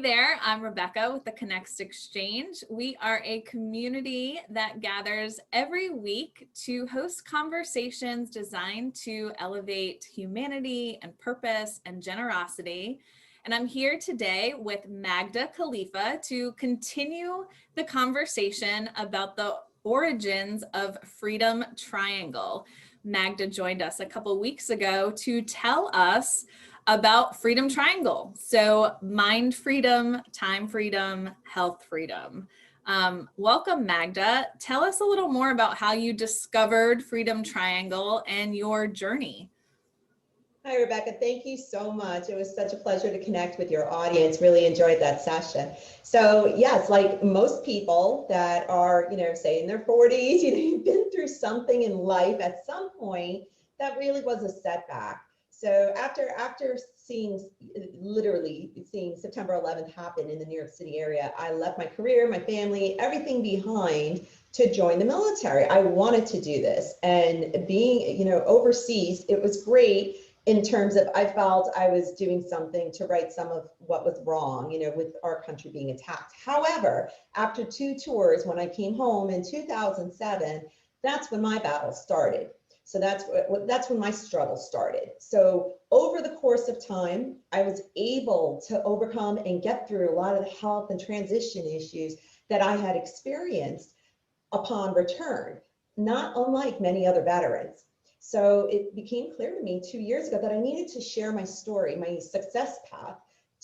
there, I'm Rebecca with the Connext Exchange. We are a community that gathers every week to host conversations designed to elevate humanity and purpose and generosity. And I'm here today with Magda Khalifa to continue the conversation about the origins of Freedom Triangle. Magda joined us a couple weeks ago to tell us about Freedom Triangle. So mind freedom, time freedom, health freedom. Welcome, Magda. Tell us a little more about how you discovered Freedom Triangle and your journey. Hi, Rebecca. Thank you so much. It was such a pleasure to connect with your audience. Really enjoyed that session. So yes, like most people that are, say in their 40s, you've been through something in life at some point that really was a setback. So after literally seeing September 11th happen in the New York City area, I left my career, my family, everything behind to join the military. I wanted to do this, and being, overseas, it was great in terms of I felt I was doing something to right some of what was wrong, with our country being attacked. However, after 2 tours, when I came home in 2007, that's when my battle started. So that's when my struggle started. So over the course of time, I was able to overcome and get through a lot of the health and transition issues that I had experienced upon return, not unlike many other veterans. So it became clear to me 2 years ago that I needed to share my story, my success path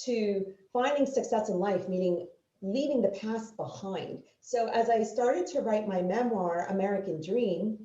to finding success in life, meaning leaving the past behind. So as I started to write my memoir, American Dream,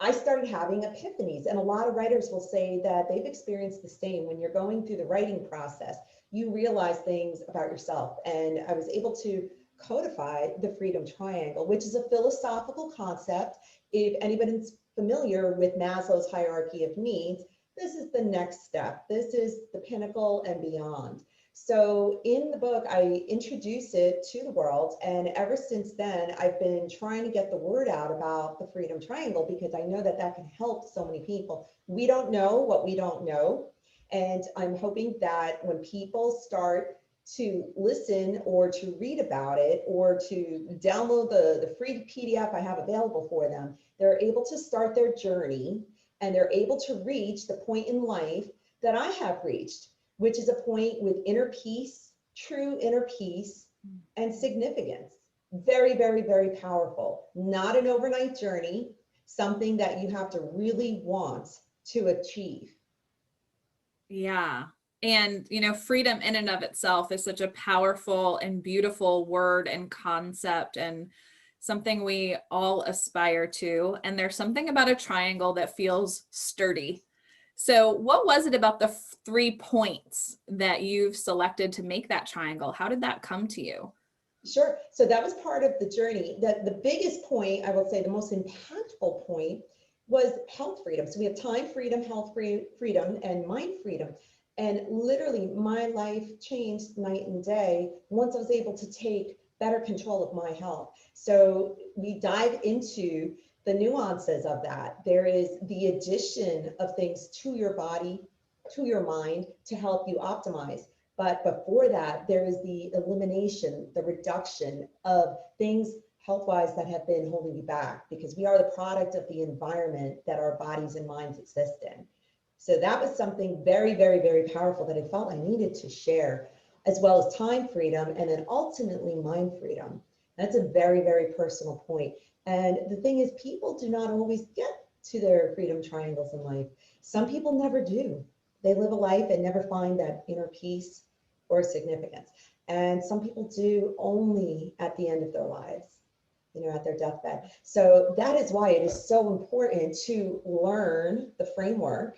I started having epiphanies, and a lot of writers will say that they've experienced the same. When you're going through the writing process, you realize things about yourself. And I was able to codify the Freedom Triangle, which is a philosophical concept. If anybody's familiar with Maslow's hierarchy of needs, this is the next step. This is the pinnacle and beyond. So in the book, I introduce it to the world. And ever since then, I've been trying to get the word out about the Freedom Triangle, because I know that that can help so many people. We don't know what we don't know. And I'm hoping that when people start to listen or to read about it or to download the free PDF I have available for them, they're able to start their journey and they're able to reach the point in life that I have reached, which is a point with inner peace, true inner peace, and significance. Very, very, very powerful. Not an overnight journey, something that you have to really want to achieve. Yeah. And, freedom in and of itself is such a powerful and beautiful word and concept, and something we all aspire to. And there's something about a triangle that feels sturdy. So what was it about the 3 points that you've selected to make that triangle? How did that come to you? Sure. So that was part of the journey. That the biggest point, I will say the most impactful point, was health freedom. So we have time freedom, health freedom, and mind freedom. And literally my life changed night and day once I was able to take better control of my health. So we dive into the nuances of that. There is the addition of things to your body, to your mind, to help you optimize. But before that, there is the elimination, the reduction of things health-wise that have been holding you back, because we are the product of the environment that our bodies and minds exist in. So that was something very, very, very powerful that I felt I needed to share, as well as time freedom and then ultimately mind freedom. That's a very, very personal point. And the thing is, people do not always get to their freedom triangles in life. Some people never do. They live a life and never find that inner peace or significance. And some people do only at the end of their lives, at their deathbed. So that is why it is so important to learn the framework,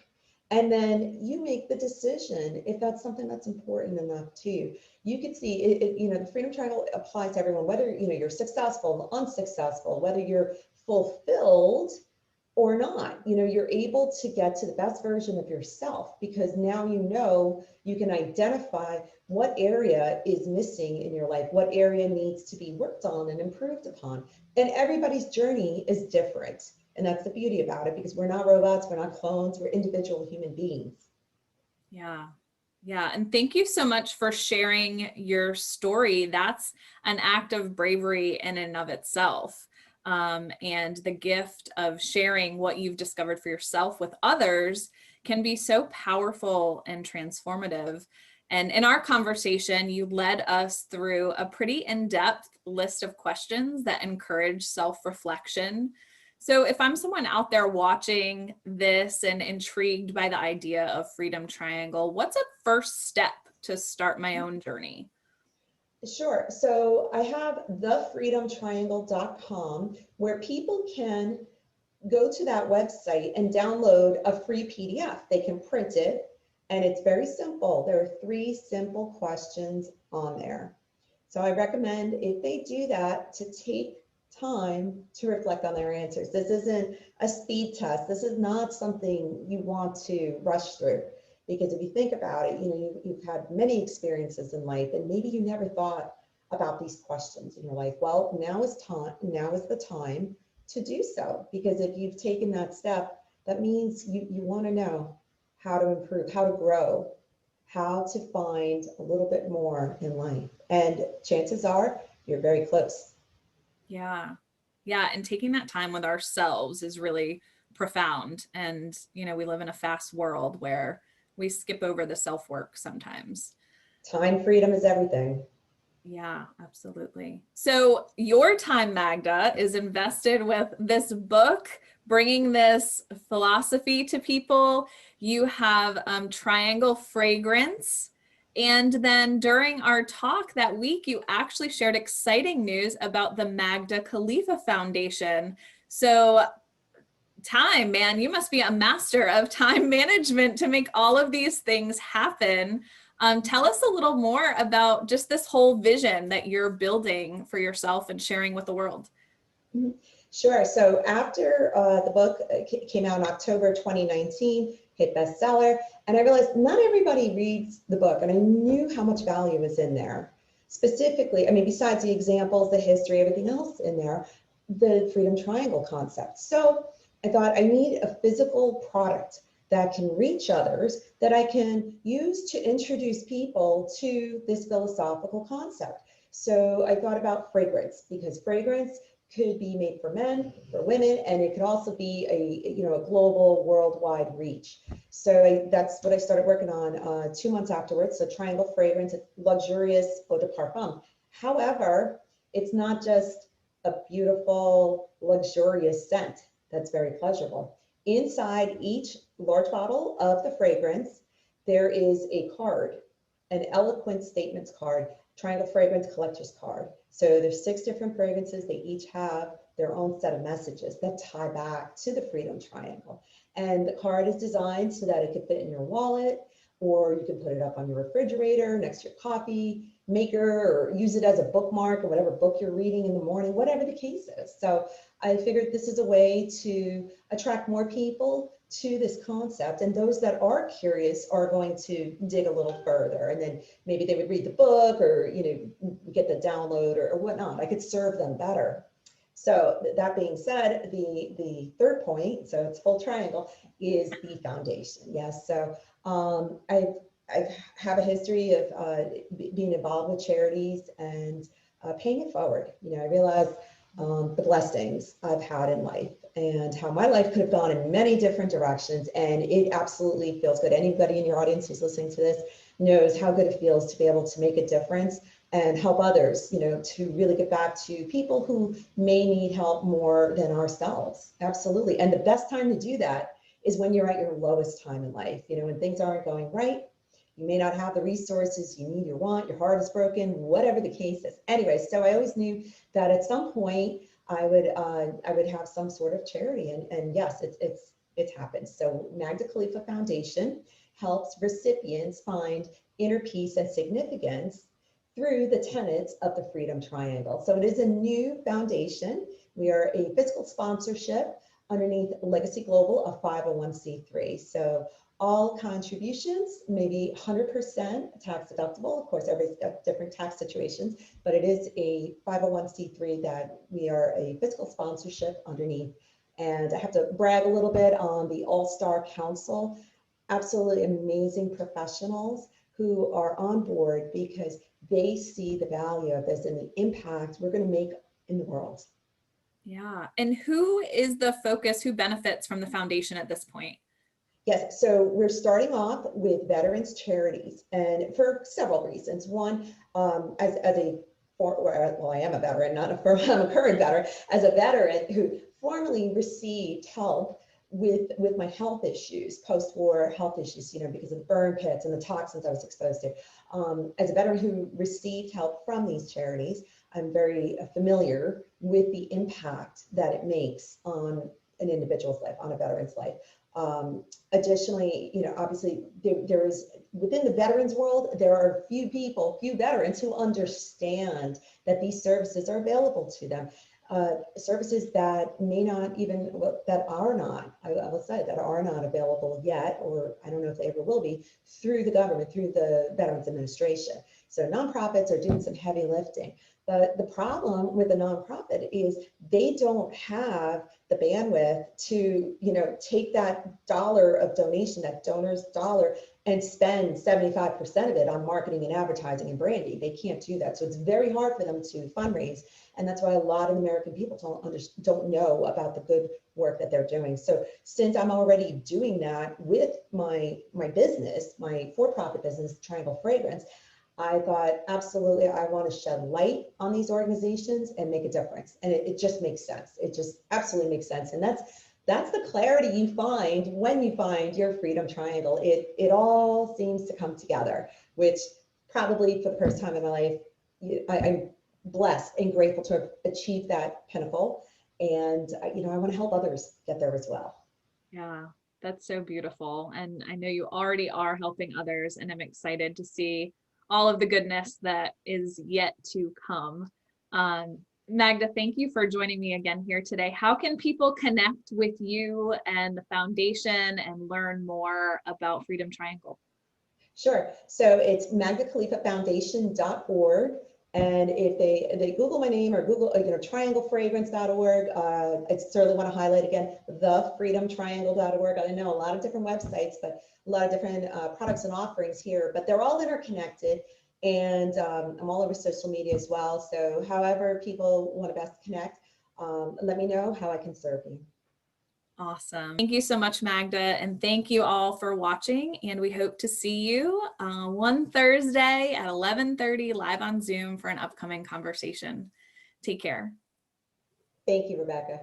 and then you make the decision if that's something that's important enough to you. You can see the Freedom Triangle applies to everyone, whether you're successful, unsuccessful, whether you're fulfilled or not. You're able to get to the best version of yourself, because now you can identify what area is missing in your life, what area needs to be worked on and improved upon. And everybody's journey is different. And that's the beauty about it, because we're not robots, we're not clones, we're individual human beings. Yeah. Yeah, and thank you so much for sharing your story. That's an act of bravery in and of itself. And the gift of sharing what you've discovered for yourself with others can be so powerful and transformative. And in our conversation, you led us through a pretty in-depth list of questions that encourage self-reflection. So if I'm someone out there watching this and intrigued by the idea of Freedom Triangle, what's a first step to start my own journey? Sure. So I have thefreedomtriangle.com where people can go to that website and download a free PDF. They can print it, and it's very simple. There are 3 simple questions on there. So I recommend, if they do that, to take time to reflect on their answers. This isn't a speed test. This is not something you want to rush through. Because if you think about it, you've had many experiences in life, and maybe you never thought about these questions in your life. Well, now is the time to do so. Because if you've taken that step, that means you want to know how to improve, how to grow, how to find a little bit more in life. And chances are you're very close. Yeah. Yeah. And taking that time with ourselves is really profound. And, we live in a fast world where we skip over the self work sometimes. Time freedom is everything. Yeah, absolutely. So your time, Magda, is invested with this book, bringing this philosophy to people. You have Triangle Fragrance. And then during our talk that week, you actually shared exciting news about the Magda Khalifa Foundation. So time, man, you must be a master of time management to make all of these things happen. Tell us a little more about just this whole vision that you're building for yourself and sharing with the world. Sure. So after the book came out in October 2019, hit bestseller, and I realized not everybody reads the book, and I knew how much value was in there. Specifically, I mean, besides the examples, the history, everything else in there, the Freedom Triangle concept. So I thought I need a physical product that can reach others, that I can use to introduce people to this philosophical concept. So I thought about fragrance, because fragrance could be made for men, for women, and it could also be a global, worldwide reach. So that's what I started working on 2 months afterwards. So Triangle Fragrance, luxurious eau de parfum. However, it's not just a beautiful, luxurious scent that's very pleasurable. Inside each large bottle of the fragrance, there is a card, an eloquent statements card, Triangle Fragrance Collector's Card. So there's 6 different fragrances. They each have their own set of messages that tie back to the Freedom Triangle. And the card is designed so that it could fit in your wallet, or you can put it up on your refrigerator next to your coffee maker, or use it as a bookmark or whatever book you're reading in the morning, whatever the case is. So I figured this is a way to attract more people to this concept, and those that are curious are going to dig a little further, and then maybe they would read the book, or get the download or whatnot. I could serve them better. So that being said, the third point, so it's full triangle, is the foundation. Yes. So I have a history of being involved with charities and paying it forward. I realized the blessings I've had in life and how my life could have gone in many different directions. And it absolutely feels good. Anybody in your audience who's listening to this knows how good it feels to be able to make a difference and help others, to really get back to people who may need help more than ourselves. Absolutely. And the best time to do that is when you're at your lowest time in life, when things aren't going right. You may not have the resources you need, you want, your heart is broken, whatever the case is. Anyway, so I always knew that at some point I would have some sort of charity, and yes, it's happened. So Magda Khalifa Foundation helps recipients find inner peace and significance through the tenets of the Freedom Triangle. So it is a new foundation. We are a fiscal sponsorship underneath Legacy Global, a 501c3. So all contributions may be 100% tax deductible. Of course, everybody's got different tax situations, but it is a 501c3 that we are a fiscal sponsorship underneath. And I have to brag a little bit on the All-Star Council. Absolutely amazing professionals who are on board because they see the value of this and the impact we're going to make in the world. Yeah. And who is the focus? Who benefits from the foundation at this point? Yes, so we're starting off with veterans charities, and for several reasons. One, as a well, I am a veteran, not a I'm a current veteran. As a veteran who formerly received help with my health issues, post-war health issues, because of the burn pits and the toxins I was exposed to. As a veteran who received help from these charities, I'm very familiar with the impact that it makes on an individual's life, on a veteran's life. Additionally, obviously there is, within the veterans world, there are few veterans who understand that these services are available to them. Services that may not even, that are not, I will say, that are not available yet, or I don't know if they ever will be, through the government, through the Veterans Administration. So nonprofits are doing some heavy lifting. But the problem with a nonprofit is they don't have the bandwidth to, take that dollar of donation, that donor's dollar, and spend 75% of it on marketing and advertising and branding. They can't do that. So it's very hard for them to fundraise. And that's why a lot of American people don't know about the good work that they're doing. So since I'm already doing that with my business, my for-profit business, Triangle Fragrance, I thought, absolutely, I want to shed light on these organizations and make a difference. And it just makes sense. It just absolutely makes sense. And that's the clarity you find when you find your freedom triangle. It all seems to come together, which probably for the first time in my life, I'm blessed and grateful to have achieved that pinnacle. And, I want to help others get there as well. Yeah, that's so beautiful. And I know you already are helping others, and I'm excited to see all of the goodness that is yet to come. Magda, thank you for joining me again here today. How can people connect with you and the foundation and learn more about Freedom Triangle? Sure. So it's magdakhaliffoundation.org. And if they Google my name or Google, trianglefragrance.org, I certainly want to highlight again, thefreedomtriangle.org. I know a lot of different websites, but a lot of different products and offerings here, but they're all interconnected. And I'm all over social media as well. So however people want to best connect, let me know how I can serve you. Awesome. Thank you so much, Magda. And thank you all for watching. And we hope to see you one Thursday at 11:30 live on Zoom for an upcoming conversation. Take care. Thank you, Rebecca.